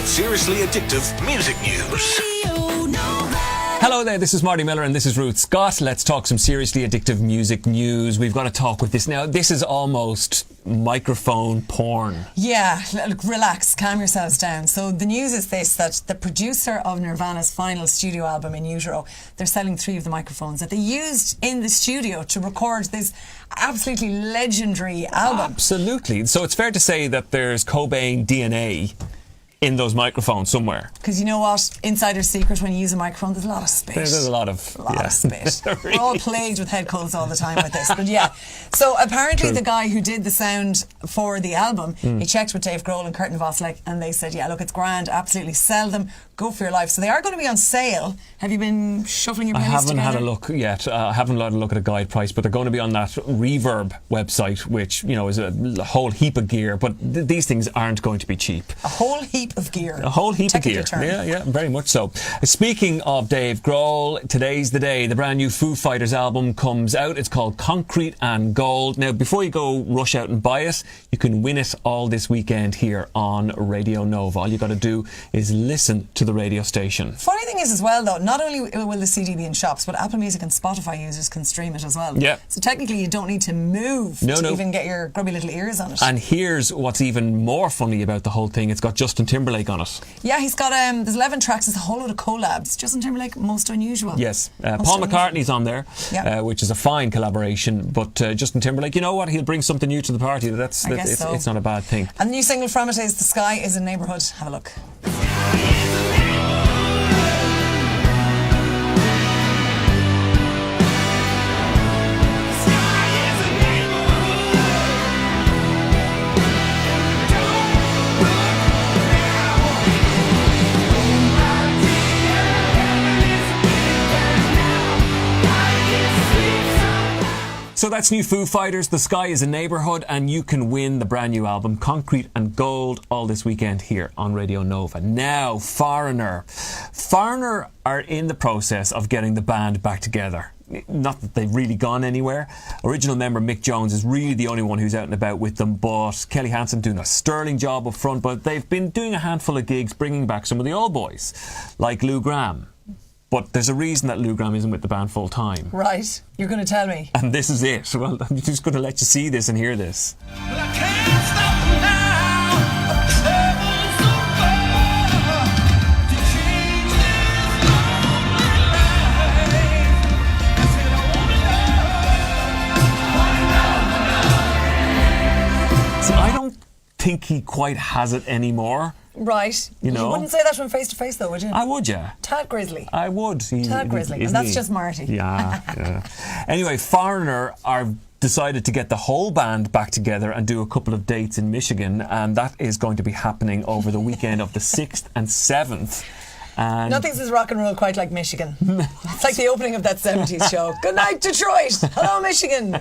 Seriously Addictive Music News. Hello there, this is Marty Miller and this is Ruth Scott. Let's talk some seriously addictive music news. We've got to talk with this now. This is almost microphone porn. Yeah, look, relax, calm yourselves down. So the news is this, that the producer of Nirvana's final studio album In Utero, they're selling 3 of the microphones that they used in the studio to record this absolutely legendary album. Absolutely. So it's fair to say that there's Cobain DNA in those microphones somewhere. Because you know what? Insider secret, when you use a microphone, there's a lot of spit. There's a lot of spit. We're all plagued with head colds all the time with this. But yeah. So apparently the guy who did the sound for the album, he checked with Dave Grohl and Curtin Voslik, and they said, yeah, look, it's grand, absolutely sell them, go for your life. So they are going to be on sale. Have you been shuffling your pennies together? I haven't had a look yet. I haven't had a look at a guide price, but they're going to be on that Reverb website, which, you know, is a whole heap of gear. But these things aren't going to be cheap. A whole heap of gear. A whole heap Technical of gear. term. Yeah, very much so. Speaking of Dave Grohl, today's the day. The brand new Foo Fighters album comes out. It's called Concrete and Gold. Now, before you go rush out and buy it, you can win it all this weekend here on Radio Nova. All you got to do is listen to the radio station. Funny thing is as well, though, not only will the CD be in shops, but Apple Music and Spotify users can stream it as well. Yeah. So technically you don't need to move to even get your grubby little ears on it. And here's what's even more funny about the whole thing. It's got Justin Timberlake on it. Yeah, he's got, there's 11 tracks, there's a whole load of collabs. Justin Timberlake, most unusual. Yes. Paul McCartney's on there, which is a fine collaboration. But Justin Timberlake, you know what? He'll bring something new to the party. It's not a bad thing. And the new single from it is The Sky is a Neighbourhood. Have a look. So that's new Foo Fighters, The Sky is a Neighbourhood, and you can win the brand new album Concrete and Gold all this weekend here on Radio Nova. Now, Foreigner are in the process of getting the band back together. Not that they've really gone anywhere. Original member Mick Jones is really the only one who's out and about with them, but Kelly Hansen doing a sterling job up front, but they've been doing a handful of gigs bringing back some of the old boys, like Lou Gramm. But there's a reason that Lou Gramm isn't with the band full time. Right, you're going to tell me. And this is it. Well, I'm just going to let you see this and hear this. So I don't think he quite has it anymore. Right. You wouldn't say that from face to face, though, would you? I would, yeah. Tad Grizzly. I would. Tad Grizzly. And that's just Marty. Yeah. Anyway, Foreigner are decided to get the whole band back together and do a couple of dates in Michigan, and that is going to be happening over the weekend of the 6th and 7th. And nothing says rock and roll quite like Michigan. It's like the opening of that 70s show. Good night, Detroit. Hello, Michigan.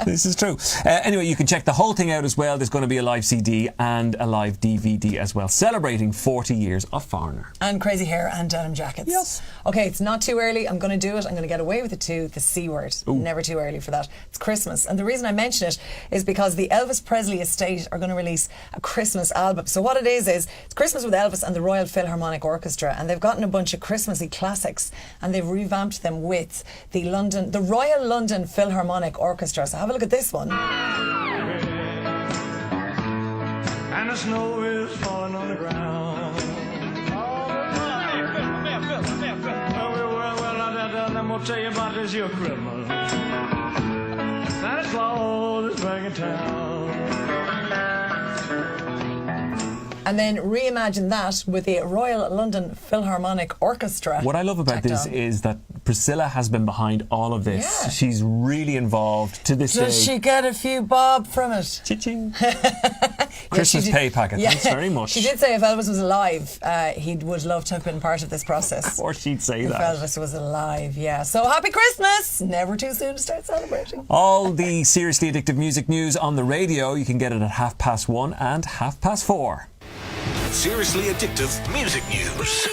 This is true. Anyway, you can check the whole thing out as well. There's going to be a live CD and a live DVD as well, celebrating 40 years of Foreigner. And crazy hair and denim jackets. Yes. Okay, it's not too early. I'm going to do it. I'm going to get away with it too. The C word. Ooh. Never too early for that. It's Christmas. And the reason I mention it is because the Elvis Presley estate are going to release a Christmas album. So what it is it's Christmas with Elvis and the Royal Philharmonic Orchestra, and they've gotten a bunch of Christmassy classics and they've revamped them with the Royal London Philharmonic Orchestra. So have a look at this one. And the snow is falling on the ground. Well, I'm gonna tell you about this here Christmas. Santa Claus is back in town. And then reimagine that with the Royal London Philharmonic Orchestra. What I love about this is that Priscilla has been behind all of this. Yeah. She's really involved to this day. Does she get a few bob from it? Cha-ching. Christmas pay packet. Yeah. Thanks very much. She did say if Elvis was alive, he would love to have been part of this process. Of course she'd say that. If Elvis was alive, yeah. So happy Christmas! Never too soon to start celebrating. All the seriously addictive music news on the radio, you can get it at 1:30 and 4:30. Seriously Addictive Music News.